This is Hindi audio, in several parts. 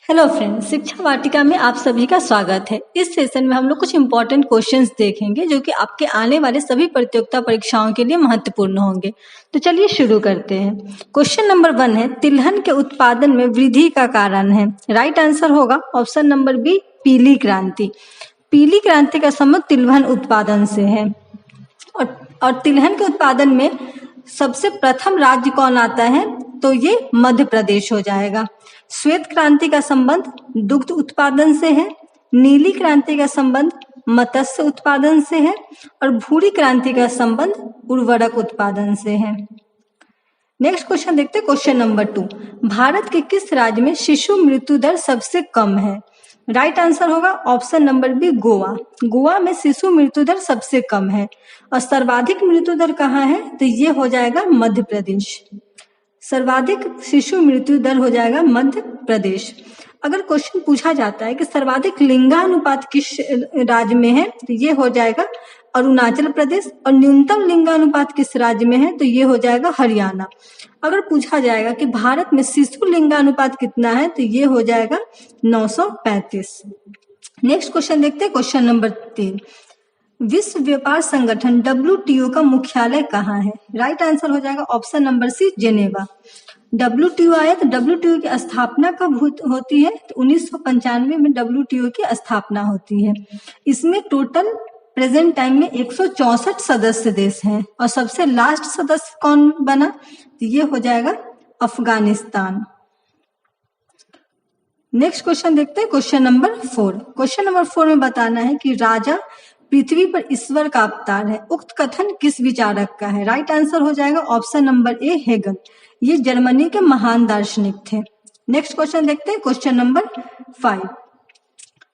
हेलो फ्रेंड्स, शिक्षा वाटिका में आप सभी का स्वागत है। इस सेशन में हम लोग कुछ इंपॉर्टेंट क्वेश्चंस देखेंगे जो कि आपके आने वाले सभी प्रतियोगिता परीक्षाओं के लिए महत्वपूर्ण होंगे। तो चलिए शुरू करते हैं। क्वेश्चन नंबर 1 है, तिलहन के उत्पादन में वृद्धि का कारण है। राइट आंसर होगा ऑप्शन नंबर बी, पीली क्रांति। पीली क्रांति का संबंध तिलहन उत्पादन से है। और तिलहन के उत्पादन में सबसे प्रथम राज्य कौन आता है? तो ये मध्य प्रदेश हो जाएगा। श्वेत क्रांति का संबंध दुग्ध उत्पादन से है। नीली क्रांति का संबंध मत्स्य उत्पादन से है। और भूरी क्रांति का संबंध उर्वरक उत्पादन से है। नेक्स्ट क्वेश्चन देखते हैं, क्वेश्चन नंबर 2। भारत के किस राज्य में शिशु मृत्यु दर सबसे कम है? राइट आंसर होगा option number B, Goa. Goa में शिशु मृत्यु दर सबसे कम है। और सर्वाधिक मृत्यु दर कहाँ है? तो ये हो जाएगा मध्य प्रदेश। सर्वाधिक शिशु मृत्यु दर हो जाएगा मध्य प्रदेश। अगर क्वेश्चन पूछा जाता है कि सर्वाधिक लिंगानुपात किस राज्य में है, तो ये हो जाएगा अरुणाचल प्रदेश। और न्यूनतम लिंगानुपात किस राज्य में है? तो ये हो जाएगा हरियाणा। अगर पूछा जाएगा कि भारत में शिशु लिंगानुपात कितना है, तो ये हो जाएगा 935। नेक्स्ट क्वेश्चन देखते हैं, क्वेश्चन नंबर 3। विश्व व्यापार संगठन WTO का मुख्यालय कहाँ है? राइट आंसर हो जाएगा option number C, Geneva. WTO आया तो WTO की स्थापना कब होती है? तो 1995 में WTO की स्थापना होती है। इसमें टोटल प्रेजेंट टाइम में 164 सदस्य देश हैं। और सबसे लास्ट सदस्य कौन बना? तो ये हो जाएगा अफगानिस्तान। नेक्स्ट क्वेश्चन देखते हैं, क्वेश्चन नंबर 4। क्वेश्चन नंबर 4 में बताना है कि राजा पृथ्वी पर ईश्वर का अवतार है। उक्त कथन किस विचारक का है? राइट आंसर हो जाएगा ऑप्शन नंबर ए, हेगल। ये जर्मनी के महान दार्शनिक थे। नेक्स्ट क्वेश्चन देखते हैं, क्वेश्चन नंबर 5।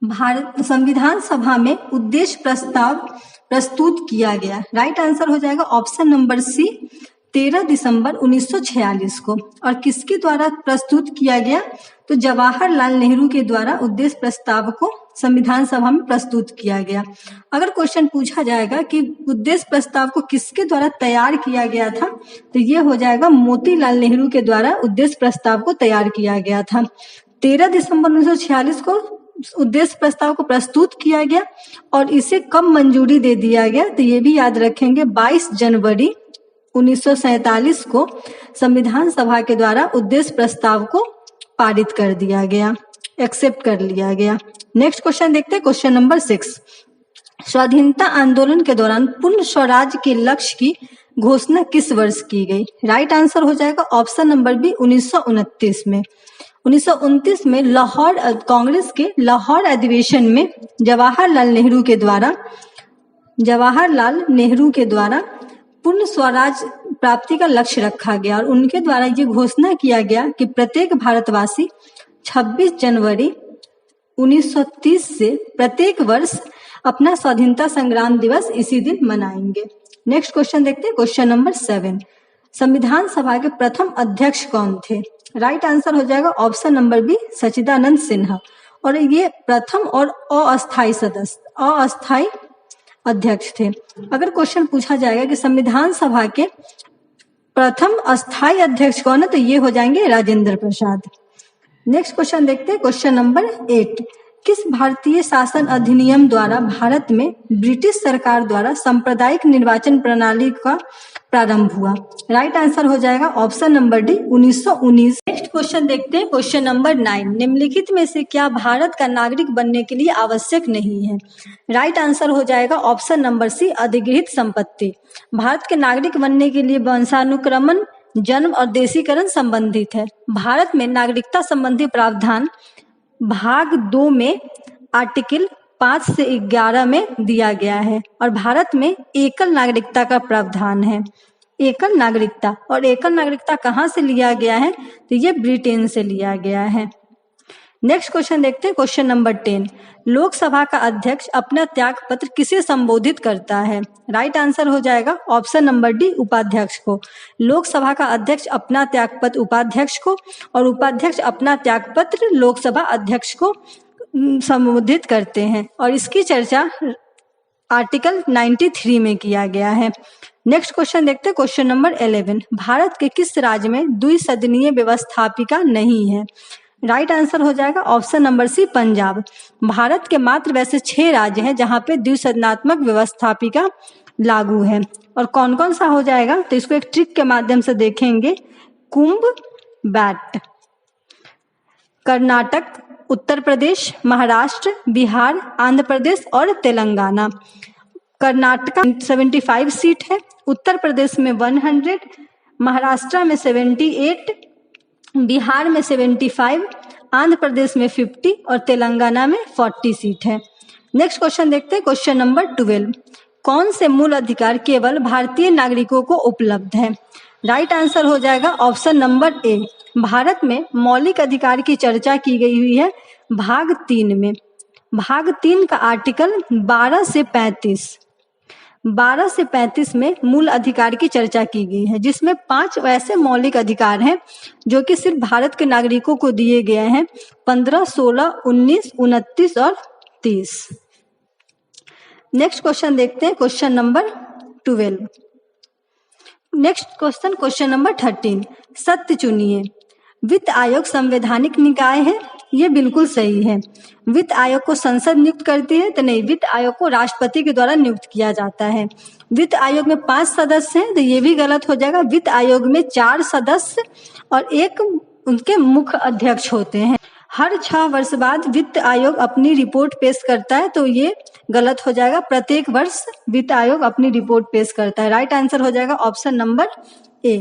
भारत संविधान सभा में उद्देश्य प्रस्ताव प्रस्तुत किया गया। राइट आंसर हो जाएगा ऑप्शन नंबर सी, 13 दिसंबर 1946 को। और किसके द्वारा प्रस्तुत किया गया? तो जवाहरलाल नेहरू के द्वारा उद्देश्य प्रस्ताव को संविधान सभा में प्रस्तुत किया गया। अगर क्वेश्चन पूछा जाएगा कि उद्देश्य प्रस्ताव को किसके द्वारा तैयार किया गया था, तो ये हो जाएगा मोतीलाल नेहरू के द्वारा उद्देश्य प्रस्ताव को तैयार किया गया था। 13 दिसंबर 1946 को उद्देश्य प्रस्ताव को प्रस्तुत किया गया। और इसे कब मंजूरी दे दिया गया? तो ये भी याद रखेंगे, 22 जनवरी 1947 को संविधान सभा के द्वारा उद्देश्य प्रस्ताव को पारित कर दिया गया, एक्सेप्ट कर लिया गया। नेक्स्ट क्वेश्चन देखते हैं, क्वेश्चन नंबर 6। स्वाधीनता आंदोलन के दौरान पूर्ण स्वराज के लक्ष्य की घोषणा किस वर्ष की गई? राइट आंसर हो जाएगा ऑप्शन नंबर बी, 1929 में। 1929 में लाहौर कांग्रेस के लाहौर अधिवेशन में जवाहरलाल नेहरू के द्वारा पूर्ण स्वराज प्राप्ति का लक्ष्य रखा गया। और उनके द्वारा ये घोषणा किया गया कि प्रत्येक भारतवासी 26 जनवरी 1930 से प्रत्येक वर्ष अपना स्वाधीनता संग्राम दिवस इसी दिन मनाएंगे। नेक्स्ट क्वेश्चन देखते हैं, क्वेश्चन नंबर 7। संविधान सभा के प्रथम अध्यक्ष कौन थे? राइट आंसर हो जाएगा ऑप्शन नंबर बी, सच्चिदानंद सिन्हा। और ये प्रथम और अस्थायी अध्यक्ष थे। अगर क्वेश्चन पूछा जाएगा कि संविधान सभा के प्रथम अस्थायी अध्यक्ष कौन है, तो ये हो जाएंगे राजेंद्र प्रसाद। नेक्स्ट क्वेश्चन देखते हैं, क्वेश्चन नंबर 8। किस भारतीय शासन अधिनियम द्वारा भारत में ब्रिटिश सरकार द्वारा सांप्रदायिक निर्वाचन प्रणाली का प्रारंभ हुआ? राइट आंसर हो जाएगा option number D, 1919। Next question देखते हैं, क्वेश्चन नंबर 9। निम्नलिखित में से क्या भारत का नागरिक बनने के लिए आवश्यक नहीं है? राइट आंसर हो जाएगा ऑप्शन नंबर सी, अधिगृहित संपत्ति। भारत के नागरिक बनने के लिए वंशानुक्रमण, जन्म और देशीकरण संबंधित है। भारत में नागरिकता संबंधी प्रावधान भाग 2 में आर्टिकल 5 से 11 में दिया गया है। और भारत में एकल नागरिकता का प्रावधान है। एकल नागरिकता, और एकल नागरिकता कहाँ से लिया गया है? तो ये ब्रिटेन से लिया गया है। नेक्स्ट क्वेश्चन देखते हैं, क्वेश्चन नंबर 10। लोकसभा का अध्यक्ष अपना त्याग पत्र किसे संबोधित करता है? राइट आंसर हो जाएगा ऑप्शन नंबर डी, उपाध्यक्ष को। लोकसभा का अध्यक्ष अपना त्याग पत्र उपाध्यक्ष को, और उपाध्यक्ष अपना त्याग पत्र लोकसभा अध्यक्ष को संबोधित करते हैं। और इसकी चर्चा आर्टिकल 93 में किया गया है। नेक्स्ट क्वेश्चन देखते हैं, क्वेश्चन नंबर 11। भारत के किस राज्य में द्विसदनीय व्यवस्थापिका नहीं है? राइट आंसर हो जाएगा option number C Punjab. Bharat के मात्र वैसे 6 राज्य हैं जहां पे द्विसदनात्मक व्यवस्थापिका लागू है। और कौन कौन सा हो जाएगा, तो इसको एक ट्रिक के माध्यम से देखेंगे। कुंभ बैट, कर्नाटक, उत्तर प्रदेश, महाराष्ट्र, बिहार, आंध्र प्रदेश और तेलंगाना। कर्नाटक 75 सीट है, उत्तर प्रदेश में 100, महाराष्ट्र में 78, बिहार में 75, आंध्र प्रदेश में 50 और तेलंगाना में 40 सीट है। नेक्स्ट क्वेश्चन देखते हैं, क्वेश्चन नंबर 12। कौन से मूल अधिकार केवल भारतीय नागरिकों को उपलब्ध है? राइट आंसर हो जाएगा ऑप्शन नंबर ए। भारत में मौलिक अधिकार की चर्चा की गई हुई है भाग 3 में। भाग 3 का आर्टिकल 12 से 35 में मूल अधिकार की चर्चा की गई है, जिसमें 5 ऐसे मौलिक अधिकार हैं जो कि सिर्फ भारत के नागरिकों को दिए गए हैं, 15, 16, 19, 29 और 30। नेक्स्ट क्वेश्चन देखते हैं, question number 12। Next question, question number 13। सत्य चुनिए। वित्त आयोग संवैधानिक निकाय है, ये बिल्कुल सही है। वित्त आयोग को संसद नियुक्त करती है, तो नहीं, वित्त आयोग को राष्ट्रपति के द्वारा नियुक्त किया जाता है। वित्त आयोग में 5 सदस्य हैं, तो ये भी गलत हो जाएगा। वित्त आयोग में 4 सदस्य और एक उनके मुख्य अध्यक्ष होते हैं। हर 6 वर्ष बाद वित्त आयोग अपनी रिपोर्ट पेश करता है, तो ये गलत हो जाएगा। प्रत्येक वर्ष वित्त आयोग अपनी रिपोर्ट पेश करता है। राइट आंसर हो जाएगा option number A.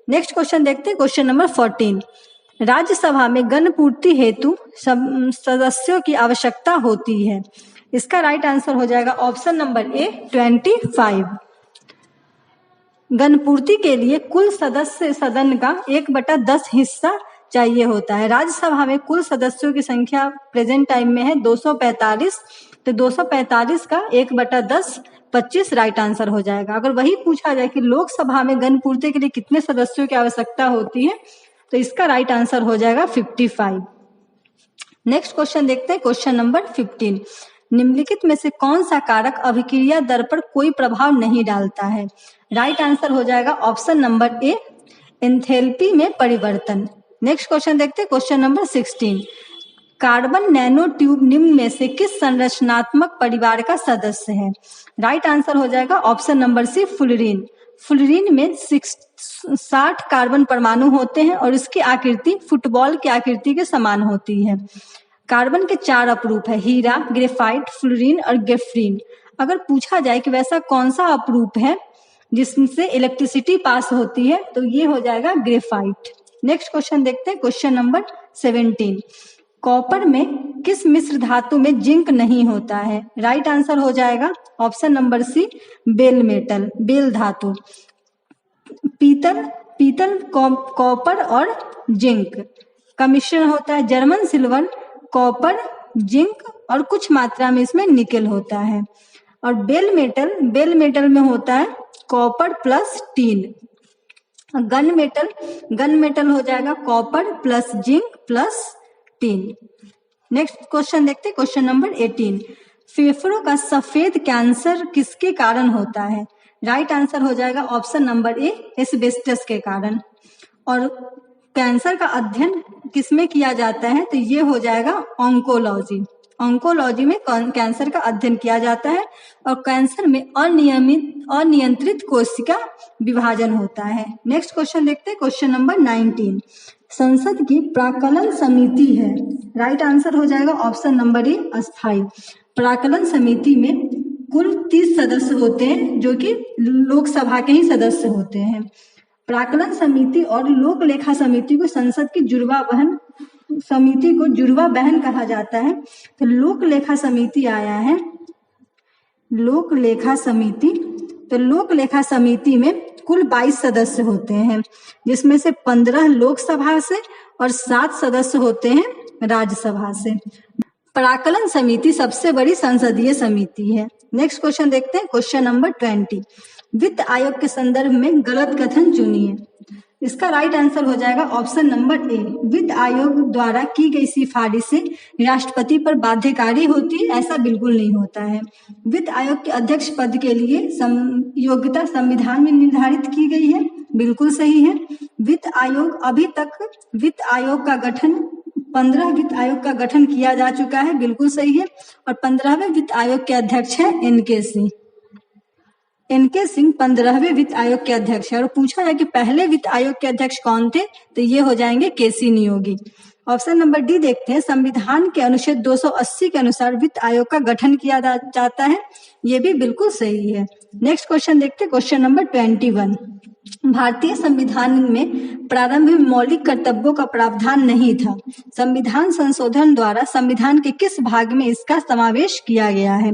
Next question देखते हैं, क्वेश्चन नंबर 14। राज्यसभा में गणपूर्ति हेतु सदस्यों की आवश्यकता होती है। इसका राइट आंसर हो जाएगा ऑप्शन नंबर ए 25। गणपूर्ति के लिए कुल सदस्य सदन का 1/10 हिस्सा चाहिए होता है। राज्यसभा में कुल सदस्यों की संख्या प्रेजेंट टाइम में है 245, तो 245 का 1/10 25 राइट आंसर हो जाएगा। अगर वही पूछा जाए कि लोकसभा में गणपूर्ति के लिए कितने सदस्यों की आवश्यकता होती है, तो इसका राइट आंसर हो जाएगा 55। नेक्स्ट क्वेश्चन देखते हैं, क्वेश्चन नंबर 15। निम्नलिखित में से कौन सा कारक अभिक्रिया दर पर कोई प्रभाव नहीं डालता है? राइट आंसर हो जाएगा ऑप्शन नंबर ए एंथैल्पी में परिवर्तन। नेक्स्ट क्वेश्चन देखते हैं, question number 16। Carbon nano tube निम्न में से किस संरचनात्मक परिवार का सदस्य है? राइट आंसर हो जाएगा option number C fluorine. Fluorine में 60 कार्बन परमाणु होते हैं और इसकी आकृति फुटबॉल की आकृति के समान होती है। कार्बन के 4 अपरूप है, हीरा, ग्रेफाइट, फ्लोरीन और गेफ्रीन। अगर पूछा जाए कि वैसा कौन सा अपरूप है जिससे इलेक्ट्रिसिटी पास होती है, तो ये हो जाएगा ग्रेफाइट। नेक्स्ट क्वेश्चन देखते हैं, क्वेश्चन नंबर 17। कॉपर में किस मिश्र धातु में जिंक नहीं होता है? राइट आंसर हो जाएगा option number C bell metal, bell धातु। पीतल कॉपर और जिंक का मिश्रण होता है। जर्मन सिल्वर कॉपर, जिंक और कुछ मात्रा में इसमें निकेल होता है। और बेल मेटल में होता है copper plus tin. Gun metal हो जाएगा copper plus zinc plus tin. Next question देखते हैं, क्वेश्चन नंबर 18। फेफड़ों का सफेद कैंसर किसके कारण होता है? राइट आंसर हो जाएगा ऑप्शन नंबर ए एस्बेस्टस के कारण। और कैंसर का अध्ययन किसमें किया जाता है? तो ये हो जाएगा ऑन्कोलॉजी में कैंसर का अध्ययन किया जाता है। और कैंसर में अनियंत्रित कोशिका विभाजन होता है। नेक्स्ट क्वेश्चन देखते हैं, क्वेश्चन नंबर 19। संसद की प्राक्कलन समिति है। राइट आंसर हो जाएगा ऑप्शन नंबर ए अस्थायी। प्राक्कलन समिति में कुल 30 सदस्य होते हैं जो कि लोकसभा के ही सदस्य होते हैं। प्राक्कलन समिति और लोक लेखा समिति को संसद की जुड़वा बहन कहा जाता है। तो लोक लेखा समिति आया है, लोक लेखा समिति में कुल 22 सदस्य होते हैं, जिसमें से 15 लोकसभा से और 7 सदस्य होते हैं राज्यसभा से। प्राक्कलन समिति सबसे बड़ी संसदीय समिति है। नेक्स्ट क्वेश्चन देखते हैं, क्वेश्चन नंबर 20। वित्त आयोग के संदर्भ में गलत कथन चुनिए। इसका राइट आंसर हो जाएगा ऑप्शन नंबर ए वित्त आयोग द्वारा की गई सिफारिशें राष्ट्रपति पर बाध्यकारी होती है, ऐसा बिल्कुल नहीं होता है। वित्त आयोग के अध्यक्ष पद के लिए योग्यता संविधान में निर्धारित की गई है, बिल्कुल सही है। वित्त आयोग अभी तक वित्त आयोग का गठन 15 वित्त आयोग का गठन किया जा चुका है, बिल्कुल सही है। और 15वें वित्त आयोग के अध्यक्ष है एनके सिंह। एनके सिंह 15वें वित्त आयोग के अध्यक्ष है। और पूछा जाए कि पहले वित्त आयोग के अध्यक्ष कौन थे, तो ये हो जाएंगे केसी नियोगी। ऑप्शन नंबर डी देखते हैं, संविधान के अनुच्छेद 280 के अनुसार वित्त आयोग का गठन किया जाता है, ये भी बिल्कुल सही है। नेक्स्ट क्वेश्चन देखते हैं, क्वेश्चन नंबर 21। भारतीय संविधान में प्रारंभ में मौलिक कर्तव्यों का प्रावधान नहीं था। संविधान संशोधन द्वारा संविधान के किस भाग में इसका समावेश किया गया है?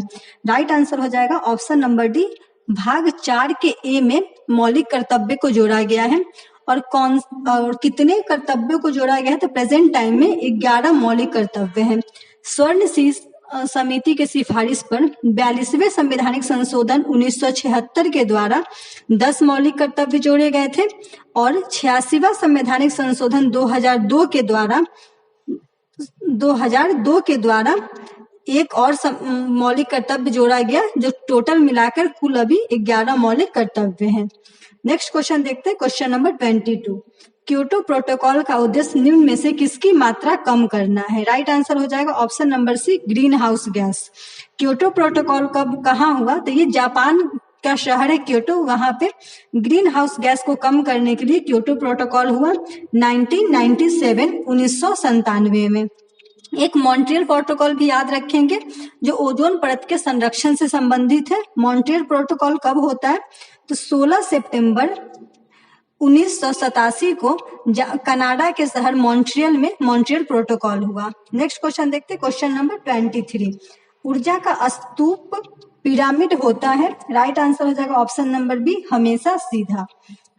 राइट आंसर हो जाएगा ऑप्शन नंबर डी, भाग 4 के ए में मौलिक कर्तव्य को जोड़ा गया है। और कितने कर्तव्यों को जोड़ा गया है? तो प्रेजेंट टाइम में 11 मौलिक कर्तव्य हैं। स्वर्ण समिति के सिफारिश पर 42वें संवैधानिक संशोधन 1976 के द्वारा 10 मौलिक कर्तव्य जोड़े गए थे। और 86वां संवैधानिक संशोधन 2002 के द्वारा एक और मौलिक कर्तव्य जोड़ा गया, जो टोटल मिलाकर कुल अभी 11 मौलिक कर्तव्य हैं। नेक्स्ट क्वेश्चन देखते हैं, क्वेश्चन नंबर 22। क्योटो प्रोटोकॉल का उद्देश्य निम्न में से किसकी मात्रा कम करना है? राइट आंसर हो जाएगा option number C, greenhouse gas. Kyoto protocol कहाँ हुआ? तो ये जापान का शहर है क्योटो, वहां पे ग्रीन हाउस गैस को कम करने के लिए क्योटो प्रोटोकॉल हुआ 1997 में। एक मॉन्ट्रियल प्रोटोकॉल भी याद रखेंगे, जो ओजोन परत के संरक्षण से संबंधित है। मॉन्ट्रियल प्रोटोकॉल कब होता है? तो 16 सितंबर 1987 को कनाडा के शहर मॉन्ट्रियल में मॉन्ट्रियल प्रोटोकॉल हुआ। नेक्स्ट क्वेश्चन देखते हैं, क्वेश्चन नंबर 23। ऊर्जा का स्तूप पिरामिड होता है। राइट आंसर हो जाएगा ऑप्शन नंबर बी, हमेशा सीधा।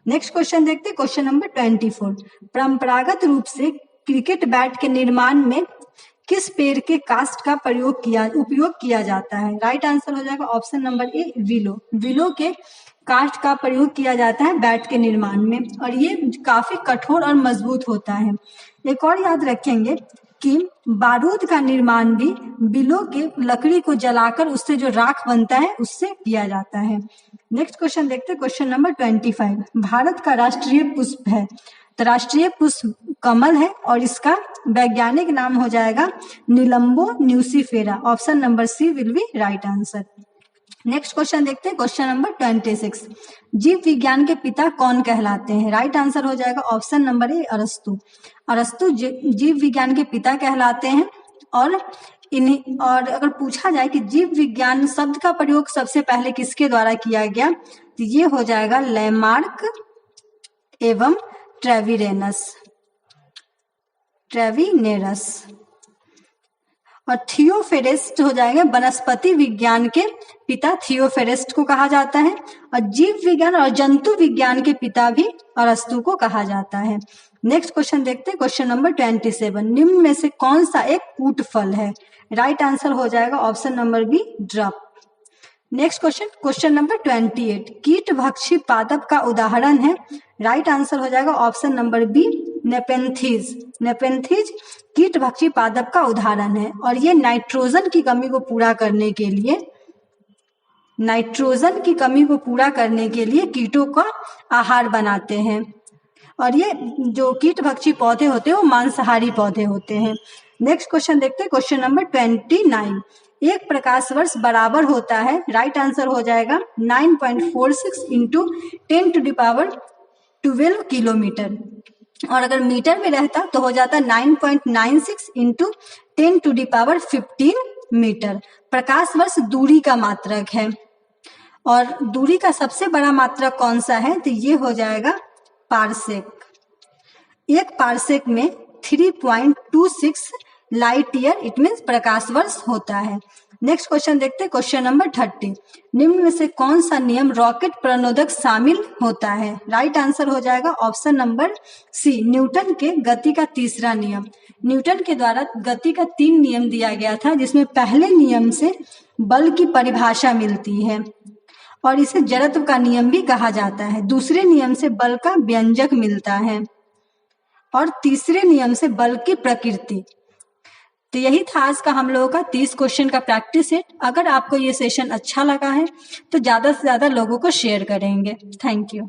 नेक्स्ट क्वेश्चन देखते हैं, क्वेश्चन नंबर 24। परंपरागत रूप से क्रिकेट बैट के निर्माण में किस पेड़ के कास्ट का उपयोग किया जाता है? राइट आंसर हो जाएगा option number A, willow. Willow के कास्ट का प्रयोग किया जाता है बैट के निर्माण में, और ये काफी कठोर और मजबूत होता है। एक और याद रखेंगे कि बारूद का निर्माण भी विलो के लकड़ी को जलाकर उससे जो राख बनता है उससे किया जाता है। नेक्स्ट क्वेश्चन देखते हैं, क्वेश्चन नंबर 25। भारत का राष्ट्रीय पुष्प है, तो राष्ट्रीय पुष्प कमल है, और इसका वैज्ञानिक नाम हो जाएगा Nelumbo nucifera. Option number C will be right answer. Next question देखते हैं, क्वेश्चन नंबर 26। जीव विज्ञान के पिता कौन कहलाते हैं? राइट आंसर हो जाएगा ऑप्शन नंबर ए, अरस्तु। अरस्तु जीव विज्ञान के पिता कहलाते हैं। और अगर पूछा जाए कि जीव विज्ञान शब्द का प्रयोग सबसे पहले किसके द्वारा किया गया, तो ये हो जाएगा लैमार्क एवं ट्रेविनेरस। और थियोफेरेस्ट हो जाएगा वनस्पति विज्ञान के पिता, थियोफेरेस्ट को कहा जाता है। और जीव विज्ञान और जंतु विज्ञान के पिता भी अरस्तु को कहा जाता है। नेक्स्ट क्वेश्चन देखते हैं, क्वेश्चन नंबर 27। निम्न में से कौन सा एक कूट फल है? राइट आंसर हो जाएगा option number B, drupe. Next question, question number 28। कीट भक्षी पादप का उदाहरण है। राइट आंसर हो जाएगा ऑप्शन नंबर बी, नेपेंथीज। नेपेंथीज कीट भक्षी पादप का उदाहरण है, और ये नाइट्रोजन की कमी को पूरा करने के लिए कीटों का आहार बनाते हैं। और ये जो कीट भक्षी पौधे होते हैं वो मांसाहारी पौधे होते हैं। नेक्स्ट क्वेश्चन देखते हैं, क्वेश्चन नंबर 29। एक प्रकाश वर्ष बराबर होता है। राइट आंसर हो जाएगा 9.46 इंटू 10⁻12 किलोमीटर, और अगर मीटर में रहता तो हो जाता 9.96 इंटू 10⁻15 मीटर। प्रकाश वर्ष दूरी का मात्रक है, और दूरी का सबसे बड़ा मात्रक कौन सा है? तो ये हो जाएगा पारसेक। एक पारसेक में 3.26 लाइट ईयर इट मीन्स प्रकाश वर्ष होता है। नेक्स्ट क्वेश्चन देखते हैं, क्वेश्चन नंबर 30। निम्न में से कौन सा नियम रॉकेट प्रणोदक शामिल होता है? राइट आंसर हो जाएगा ऑप्शन नंबर सी, न्यूटन के गति का तीसरा नियम। न्यूटन के द्वारा गति का 3 नियम दिया गया था, जिसमें पहले नियम से बल की परिभाषा मिलती है, और इसे जड़त्व का नियम भी कहा जाता है। दूसरे नियम से बल का व्यंजक मिलता है, और तीसरे नियम से बल की प्रकृति। तो यही था आज का हम लोगों का 30 क्वेश्चन का प्रैक्टिस सेट। अगर आपको ये सेशन अच्छा लगा है तो ज्यादा से ज्यादा लोगों को शेयर करेंगे। Thank you.